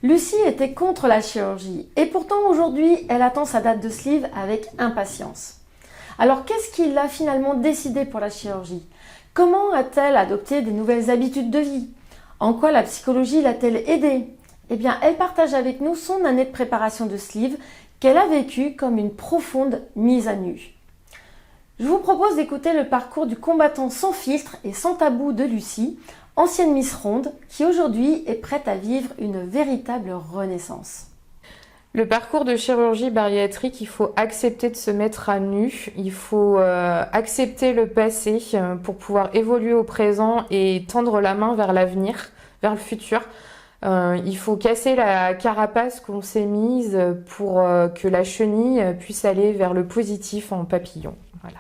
Lucie était contre la chirurgie et pourtant aujourd'hui elle attend sa date de sleeve avec impatience. Alors qu'est-ce qui l'a finalement décidé pour la chirurgie? Comment a-t-elle adopté des nouvelles habitudes de vie? En quoi la psychologie l'a-t-elle aidée? Eh bien elle partage avec nous son année de préparation de sleeve qu'elle a vécue comme une profonde mise à nu. Je vous propose d'écouter le parcours du combattant sans filtre et sans tabou de Lucie, ancienne Miss Ronde, qui aujourd'hui est prête à vivre une véritable renaissance. Le parcours de chirurgie bariatrique, il faut accepter de se mettre à nu, il faut accepter le passé pour pouvoir évoluer au présent et tendre la main vers l'avenir, vers le futur. Il faut casser la carapace qu'on s'est mise pour que la chenille puisse aller vers le positif en papillon. Voilà.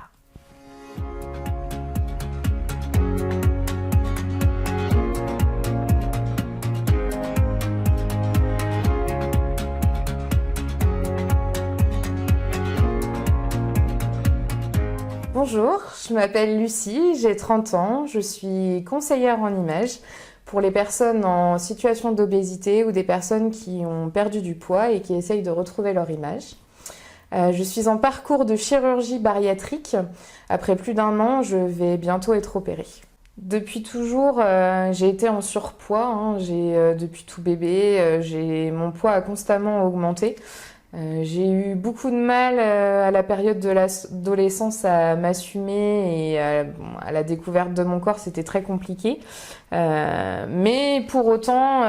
Bonjour, je m'appelle Lucie, j'ai 30 ans, je suis conseillère en images pour les personnes en situation d'obésité ou des personnes qui ont perdu du poids et qui essayent de retrouver leur image. Je suis en parcours de chirurgie bariatrique. Après plus d'1 an, je vais bientôt être opérée. Depuis toujours, j'ai été en surpoids. Depuis tout bébé, mon poids a constamment augmenté. J'ai eu beaucoup de mal à la période de l'adolescence à m'assumer et à la découverte de mon corps, c'était très compliqué. Mais pour autant,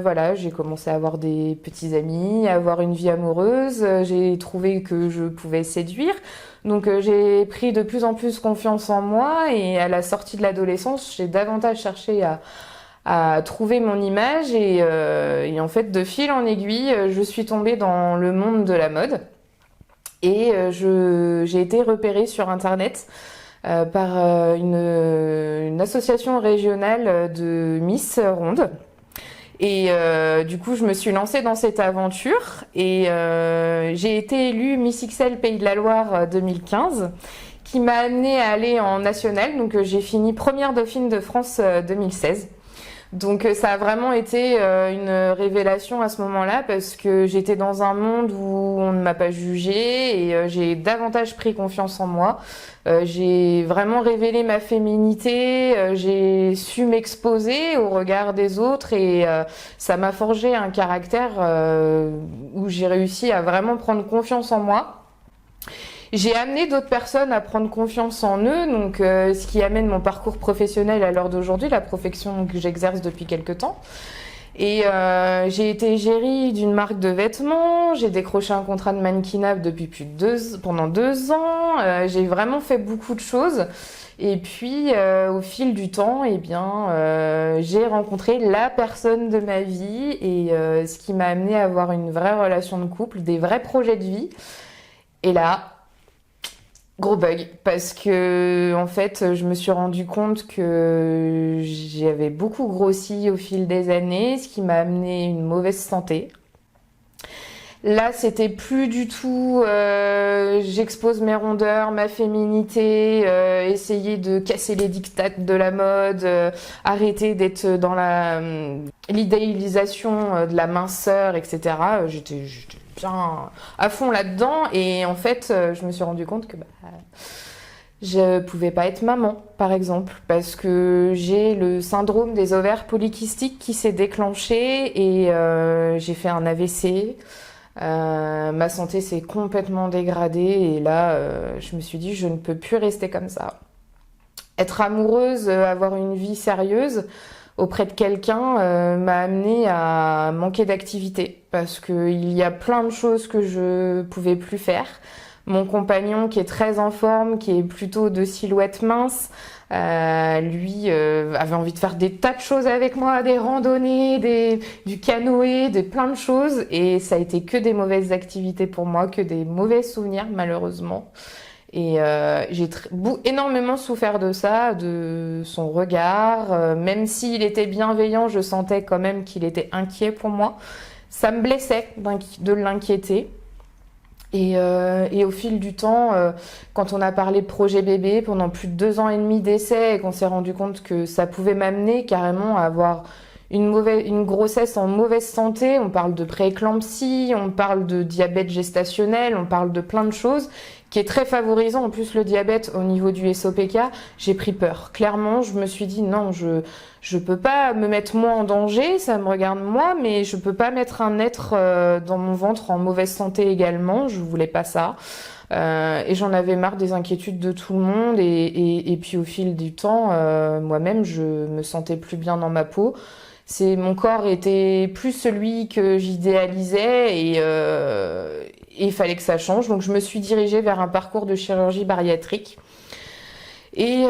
voilà, j'ai commencé à avoir des petits amis, à avoir une vie amoureuse. J'ai trouvé que je pouvais séduire. Donc j'ai pris de plus en plus confiance en moi et à la sortie de l'adolescence, j'ai davantage cherché à trouver mon image et en fait de fil en aiguille je suis tombée dans le monde de la mode et j'ai été repérée sur internet par une association régionale de Miss Ronde et du coup je me suis lancée dans cette aventure et j'ai été élue Miss XL Pays de la Loire 2015 qui m'a amenée à aller en national, donc j'ai fini première dauphine de France 2016. Donc ça a vraiment été une révélation à ce moment-là parce que j'étais dans un monde où on ne m'a pas jugée et j'ai davantage pris confiance en moi. J'ai vraiment révélé ma féminité, j'ai su m'exposer au regard des autres et ça m'a forgé un caractère où j'ai réussi à vraiment prendre confiance en moi. J'ai amené d'autres personnes à prendre confiance en eux, donc ce qui amène mon parcours professionnel à l'heure d'aujourd'hui, la profession que j'exerce depuis quelques temps. Et j'ai été égérie d'une marque de vêtements, j'ai décroché un contrat de mannequinat pendant 2 ans, j'ai vraiment fait beaucoup de choses. Et puis au fil du temps, eh bien, j'ai rencontré la personne de ma vie et ce qui m'a amené à avoir une vraie relation de couple, des vrais projets de vie. Et là, gros bug, parce que en fait, je me suis rendu compte que j'avais beaucoup grossi au fil des années, ce qui m'a amené une mauvaise santé. Là, c'était plus du tout j'expose mes rondeurs, ma féminité, essayer de casser les diktats de la mode, arrêter d'être dans l'idéalisation de la minceur, etc. J'étais bien à fond là-dedans et en fait, je me suis rendu compte que je pouvais pas être maman, par exemple, parce que j'ai le syndrome des ovaires polykystiques qui s'est déclenché et j'ai fait un AVC. Ma santé s'est complètement dégradée et là, je me suis dit, je ne peux plus rester comme ça. Être amoureuse, avoir une vie sérieuse auprès de quelqu'un m'a amenée à manquer d'activité parce qu'il y a plein de choses que je pouvais plus faire. Mon compagnon qui est très en forme, qui est plutôt de silhouette mince, lui avait envie de faire des tas de choses avec moi, des randonnées, du canoë, plein de choses. Et ça a été que des mauvaises activités pour moi, que des mauvais souvenirs malheureusement. Et j'ai énormément souffert de ça, de son regard. Même s'il était bienveillant, je sentais quand même qu'il était inquiet pour moi. Ça me blessait de l'inquiéter. Et au fil du temps, quand on a parlé de projet bébé pendant plus de 2 ans et demi d'essai et qu'on s'est rendu compte que ça pouvait m'amener carrément à avoir une grossesse en mauvaise santé, on parle de prééclampsie, on parle de diabète gestationnel, on parle de plein de choses qui est très favorisant. En plus, le diabète au niveau du SOPK, j'ai pris peur. Clairement, je me suis dit non, je peux pas me mettre moi en danger, ça me regarde moi, mais je peux pas mettre un être dans mon ventre en mauvaise santé également. Je voulais pas ça. Et j'en avais marre des inquiétudes de tout le monde et puis au fil du temps, moi-même, je me sentais plus bien dans ma peau. Mon corps était plus celui que j'idéalisais et il fallait que ça change. Donc je me suis dirigée vers un parcours de chirurgie bariatrique. Et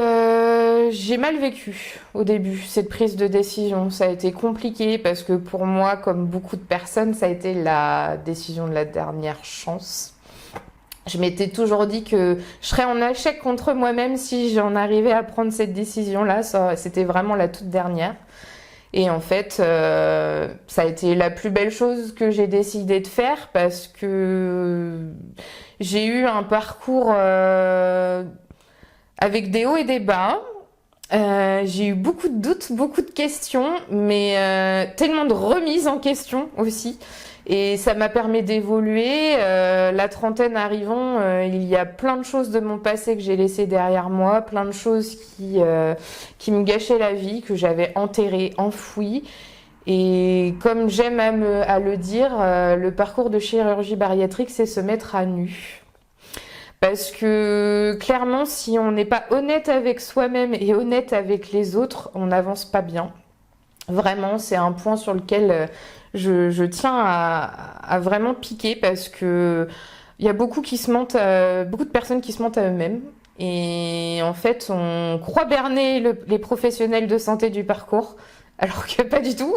j'ai mal vécu au début cette prise de décision. Ça a été compliqué parce que pour moi, comme beaucoup de personnes, ça a été la décision de la dernière chance. Je m'étais toujours dit que je serais en échec contre moi-même si j'en arrivais à prendre cette décision-là. C'était vraiment la toute dernière. Et en fait, ça a été la plus belle chose que j'ai décidé de faire parce que j'ai eu un parcours avec des hauts et des bas. J'ai eu beaucoup de doutes, beaucoup de questions, mais tellement de remises en question aussi. Et ça m'a permis d'évoluer. La trentaine arrivant, il y a plein de choses de mon passé que j'ai laissées derrière moi, plein de choses qui me gâchaient la vie, que j'avais enterrées, enfouies. Et comme j'aime à le dire, le parcours de chirurgie bariatrique, c'est se mettre à nu. Parce que clairement, si on n'est pas honnête avec soi-même et honnête avec les autres, on n'avance pas bien. Vraiment, c'est un point sur lequel je tiens à vraiment piquer parce que il y a beaucoup de personnes qui se mentent à eux-mêmes. Et en fait, on croit berner les professionnels de santé du parcours, alors que pas du tout.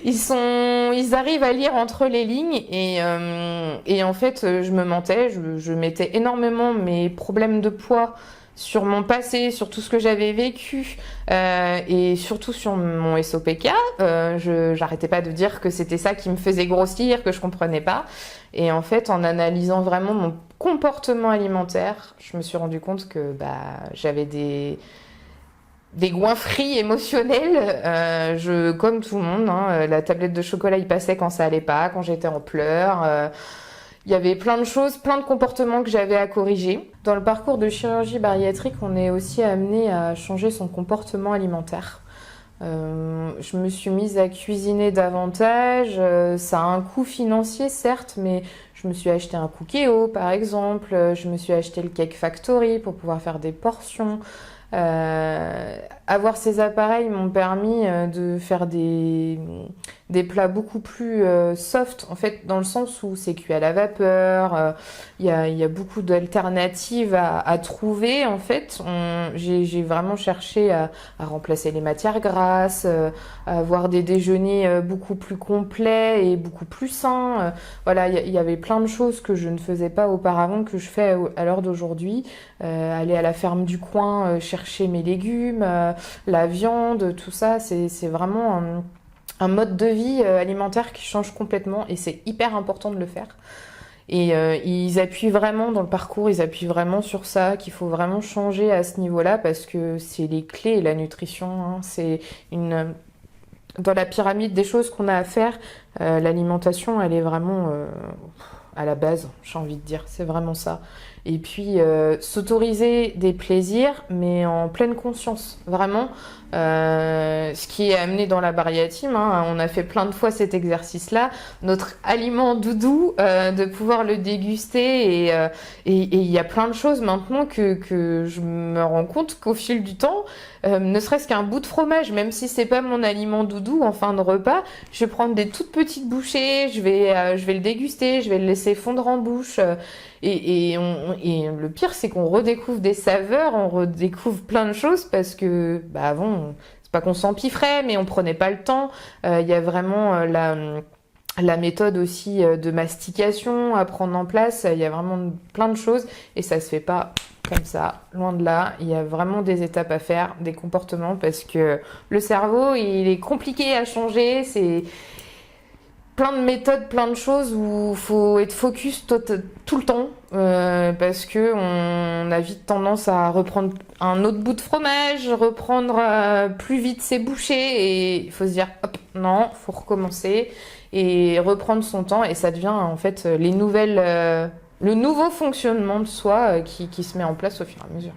Ils arrivent à lire entre les lignes et en fait, je me mentais. Je mettais énormément mes problèmes de poids sur mon passé, sur tout ce que j'avais vécu et surtout sur mon SOPK. J'arrêtais pas de dire que c'était ça qui me faisait grossir, que je comprenais pas. Et en fait, en analysant vraiment mon comportement alimentaire, je me suis rendu compte que j'avais des goinfreries émotionnelles. Comme tout le monde, hein, la tablette de chocolat y passait quand ça allait pas, quand j'étais en pleurs. Il y avait plein de choses, plein de comportements que j'avais à corriger. Dans le parcours de chirurgie bariatrique, on est aussi amené à changer son comportement alimentaire. Je me suis mise à cuisiner davantage. Ça a un coût financier, certes, mais je me suis acheté un Cookéo, par exemple. Je me suis acheté le Cake Factory pour pouvoir faire des portions. Avoir ces appareils m'ont permis de faire des plats beaucoup plus soft, en fait, dans le sens où c'est cuit à la vapeur. Il y a beaucoup d'alternatives à trouver, en fait. J'ai vraiment cherché à remplacer les matières grasses, à avoir des déjeuners beaucoup plus complets et beaucoup plus sains. Voilà, il y avait plein de choses que je ne faisais pas auparavant, que je fais à l'heure d'aujourd'hui. Aller à la ferme du coin, chercher mes légumes, la viande, tout ça, c'est vraiment un mode de vie alimentaire qui change complètement et c'est hyper important de le faire. Et ils appuient vraiment dans le parcours, ils appuient vraiment sur ça, qu'il faut vraiment changer à ce niveau-là parce que c'est les clés, la nutrition, hein, dans la pyramide des choses qu'on a à faire, l'alimentation, elle est vraiment à la base, j'ai envie de dire, c'est vraiment ça. Et puis s'autoriser des plaisirs, mais en pleine conscience, vraiment. Ce qui est amené dans la bariatime, hein, on a fait plein de fois cet exercice-là, notre aliment doudou, de pouvoir le déguster et il y a plein de choses maintenant que je me rends compte qu'au fil du temps, ne serait-ce qu'un bout de fromage, même si c'est pas mon aliment doudou en fin de repas, je vais prendre des toutes petites bouchées, je vais le déguster, je vais le laisser fondre en bouche. Et le pire, c'est qu'on redécouvre des saveurs, on redécouvre plein de choses parce que avant, c'est pas qu'on s'empiffrait, mais on prenait pas le temps. Il y a vraiment la méthode aussi de mastication à prendre en place. Il y a vraiment plein de choses et ça se fait pas comme ça, loin de là. Il y a vraiment des étapes à faire, des comportements parce que le cerveau, il est compliqué à changer. plein de méthodes, plein de choses où il faut être focus tout le temps parce que on a vite tendance à reprendre un autre bout de fromage, reprendre plus vite ses bouchées et il faut se dire hop, non, faut recommencer et reprendre son temps et ça devient en fait le nouveau fonctionnement de soi qui se met en place au fur et à mesure.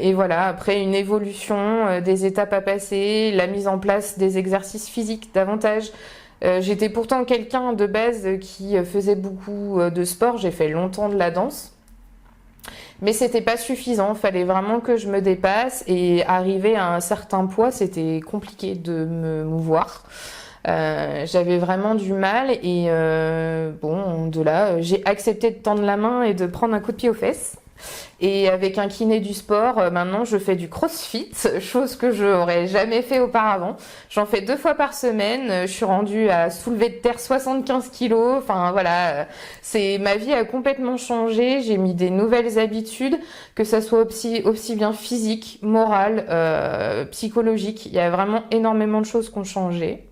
Et voilà, après une évolution, des étapes à passer, la mise en place des exercices physiques davantage. J'étais pourtant quelqu'un de base qui faisait beaucoup de sport, j'ai fait longtemps de la danse. Mais c'était pas suffisant, fallait vraiment que je me dépasse et arriver à un certain poids, c'était compliqué de me mouvoir. J'avais vraiment du mal et bon, de là, j'ai accepté de tendre la main et de prendre un coup de pied aux fesses. Et avec un kiné du sport, maintenant je fais du crossfit, chose que je n'aurais jamais fait auparavant. J'en fais 2 fois par semaine, je suis rendue à soulever de terre 75 kilos, enfin voilà, ma vie a complètement changé, j'ai mis des nouvelles habitudes, que ça soit aussi bien physique, morale, psychologique, il y a vraiment énormément de choses qui ont changé.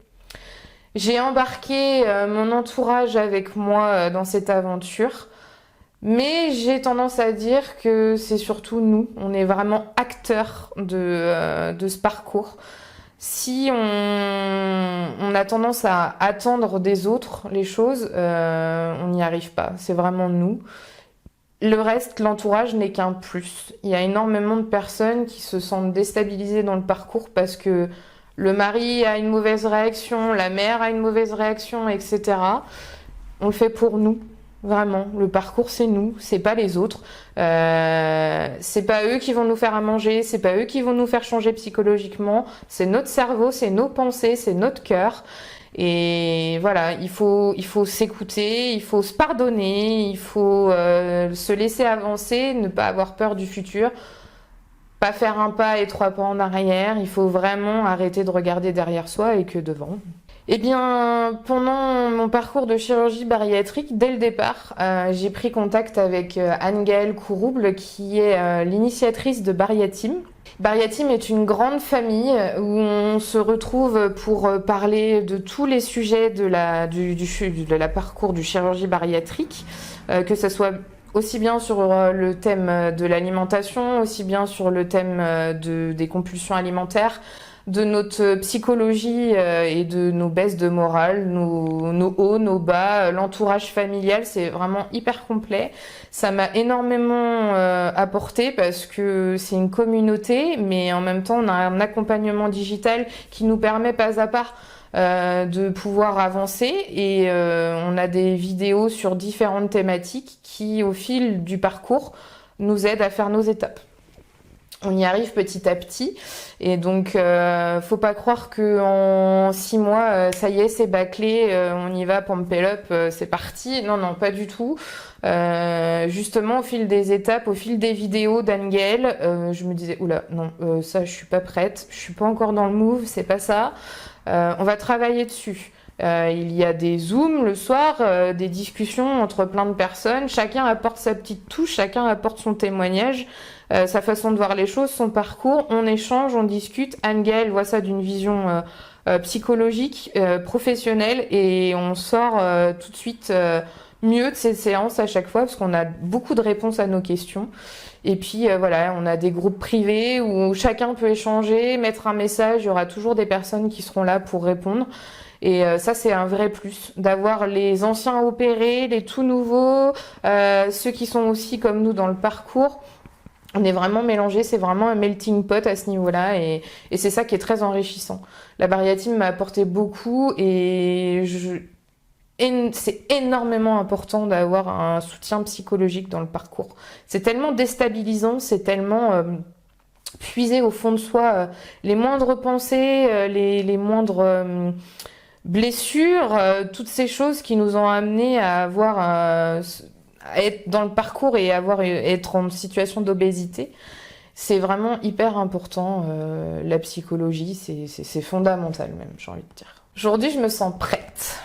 J'ai embarqué mon entourage avec moi dans cette aventure. Mais j'ai tendance à dire que c'est surtout nous, on est vraiment acteurs de ce parcours. Si on a tendance à attendre des autres les choses, on n'y arrive pas. C'est vraiment nous. Le reste, l'entourage n'est qu'un plus. Il y a énormément de personnes qui se sentent déstabilisées dans le parcours parce que le mari a une mauvaise réaction, la mère a une mauvaise réaction, etc. On le fait pour nous. Vraiment, le parcours c'est nous, c'est pas les autres. C'est pas eux qui vont nous faire à manger, c'est pas eux qui vont nous faire changer psychologiquement. C'est notre cerveau, c'est nos pensées, c'est notre cœur. Et voilà, il faut s'écouter, il faut se pardonner, il faut se laisser avancer, ne pas avoir peur du futur, pas faire un pas et 3 pas en arrière. Il faut vraiment arrêter de regarder derrière soi et que devant. Eh bien, pendant mon parcours de chirurgie bariatrique, dès le départ, j'ai pris contact avec Anne-Gaëlle Courouble, qui est l'initiatrice de Bariateam. Bariateam est une grande famille où on se retrouve pour parler de tous les sujets de la parcours du chirurgie bariatrique, que ce soit aussi bien sur le thème de l'alimentation, aussi bien sur le thème des compulsions alimentaires, de notre psychologie et de nos baisses de morale, nos hauts, nos bas, l'entourage familial, c'est vraiment hyper complet. Ça m'a énormément apporté parce que c'est une communauté, mais en même temps on a un accompagnement digital qui nous permet pas à part de pouvoir avancer et on a des vidéos sur différentes thématiques qui au fil du parcours nous aident à faire nos étapes. On y arrive petit à petit et donc faut pas croire que en 6 mois ça y est c'est bâclé, on y va pump it up, c'est parti. Non, pas du tout. Justement au fil des étapes, au fil des vidéos d'Anne-Gaëlle, je me disais oula non, ça je suis pas prête, je suis pas encore dans le move, c'est pas ça. On va travailler dessus. Il y a des zooms le soir, des discussions entre plein de personnes, chacun apporte sa petite touche, chacun apporte son témoignage, sa façon de voir les choses, son parcours, on échange, on discute. Anne-Gaëlle voit ça d'une vision psychologique, professionnelle et on sort tout de suite mieux de ces séances à chaque fois parce qu'on a beaucoup de réponses à nos questions. Et puis voilà, on a des groupes privés où chacun peut échanger, mettre un message, il y aura toujours des personnes qui seront là pour répondre. Et ça, c'est un vrai plus, d'avoir les anciens opérés, les tout nouveaux, ceux qui sont aussi comme nous dans le parcours. On est vraiment mélangés, c'est vraiment un melting pot à ce niveau-là et c'est ça qui est très enrichissant. La Bariateam m'a apporté beaucoup et c'est énormément important d'avoir un soutien psychologique dans le parcours. C'est tellement déstabilisant, c'est tellement puiser au fond de soi les moindres pensées, les moindres blessures, toutes ces choses qui nous ont amenés à à être dans le parcours et être en situation d'obésité. C'est vraiment hyper important. La psychologie, c'est fondamental même, j'ai envie de dire. Aujourd'hui, je me sens prête.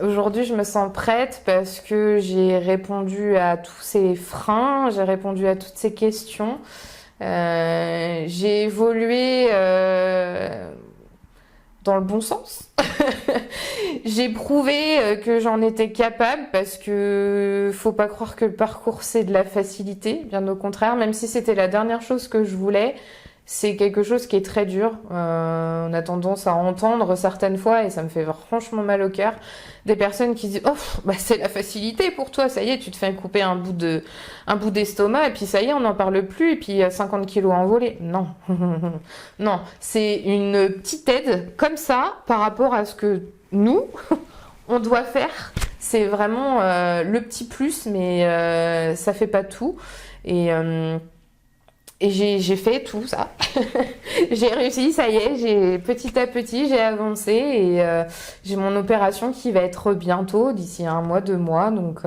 Aujourd'hui, je me sens prête parce que j'ai répondu à tous ces freins, j'ai répondu à toutes ces questions. J'ai évolué dans le bon sens. J'ai prouvé que j'en étais capable parce que faut pas croire que le parcours c'est de la facilité, bien au contraire, même si c'était la dernière chose que je voulais, c'est quelque chose qui est très dur. On a tendance à entendre certaines fois, et ça me fait franchement mal au cœur, des personnes qui disent « Oh, bah c'est la facilité pour toi, ça y est, tu te fais couper un bout d'estomac, et puis ça y est, on n'en parle plus, et puis 50 kilos envolés. » Non, non, c'est une petite aide comme ça par rapport à ce que nous, on doit faire. C'est vraiment le petit plus, mais ça fait pas tout. Et j'ai fait tout ça. J'ai réussi, ça y est, petit à petit, j'ai avancé et j'ai mon opération qui va être bientôt, d'ici 1 mois, 2 mois. Donc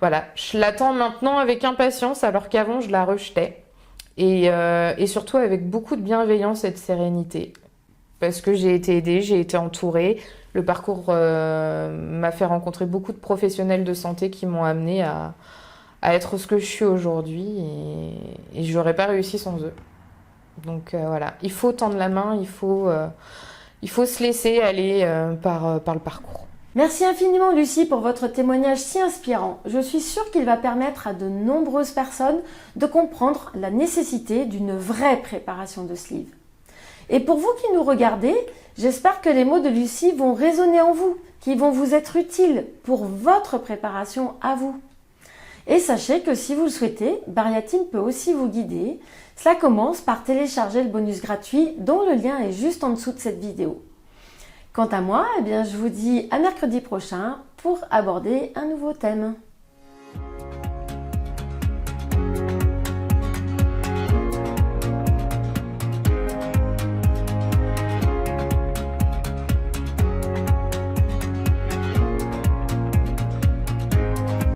voilà, je l'attends maintenant avec impatience alors qu'avant je la rejetais. Et surtout avec beaucoup de bienveillance et de sérénité. Parce que j'ai été aidée, j'ai été entourée. Le parcours m'a fait rencontrer beaucoup de professionnels de santé qui m'ont amenée à être ce que je suis aujourd'hui et je n'aurais pas réussi sans eux. Donc voilà, il faut tendre la main, il faut se laisser aller par le parcours. Merci infiniment Lucie pour votre témoignage si inspirant. Je suis sûre qu'il va permettre à de nombreuses personnes de comprendre la nécessité d'une vraie préparation de sleeve. Et pour vous qui nous regardez, j'espère que les mots de Lucie vont résonner en vous, qu'ils vont vous être utiles pour votre préparation à vous. Et sachez que si vous le souhaitez, Bariateam peut aussi vous guider. Cela commence par télécharger le bonus gratuit dont le lien est juste en dessous de cette vidéo. Quant à moi, je vous dis à mercredi prochain pour aborder un nouveau thème.